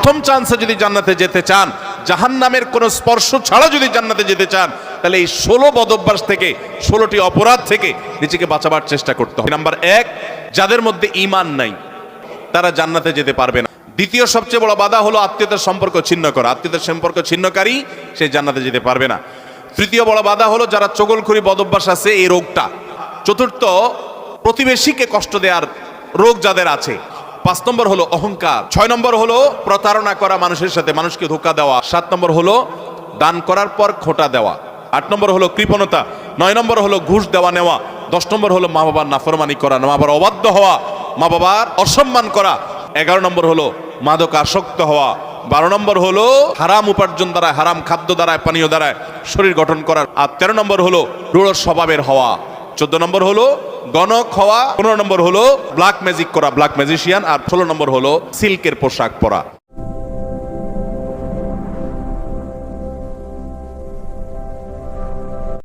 প্রথম চান্সে যদি জান্নাতে যেতে চান, জাহান্নামের কোনো স্পর্শ ছাড়া যদি জান্নাতে যেতে চান, তাহলে এই 16 বদঅভ্যাস থেকে, 16টি অপরাধ থেকে নিজেকে বাঁচাবার চেষ্টা করতে হবে। নাম্বার 1, যাদের মধ্যে ঈমান নাই তারা জান্নাতে যেতে পারবে না। দ্বিতীয় সবচেয়ে বড় বাধা হলো আত্মীয়তার সম্পর্ক ছিন্ন করা। আত্মীয়তার সম্পর্ক ছিন্নকারী সে জান্নাতে যেতে পারবে না। তৃতীয় বড় বাধা হলো যারা চগলখড়ি বদঅভ্যাস আছে, এই রোগটা। চতুর্থ, প্রতিবেশীকে কষ্ট দেওয়ার রোগ যাদের আছে। 5 নম্বর হলো অহংকার। 6 নম্বর হলো প্রতারণা করা, মানুষের সাথে মানুষকে ধোঁকা দেওয়া। 7 নম্বর হলো দান করার পর খোঁটা দেওয়া। 8 নম্বর হলো কৃপণতা। 9 নম্বর হলো ঘুষ দেওয়া নেওয়া। 10 নম্বর হলো মা বাবার নাফরমানি করা, মা বাবার অবাধ্য হওয়া, মা বাবার অসম্মান করা। 11 নম্বর হলো মাদক আসক্ত হওয়া। 12 নম্বর হলো হারাম উপার্জন দ্বারা, হারাম খাদ্য দ্বারা, পানীয় দ্বারা শরীর গঠন করা। আর 13 নম্বর হলো রূঢ় স্বভাবের হওয়া। 14 নম্বর হলো গণক হওয়া। 15 নম্বর হলো ব্ল্যাক ম্যাজিক করা, ব্ল্যাক ম্যাজিশিয়ান। আর 16 নম্বর হলো সিল্কের পোশাক পরা।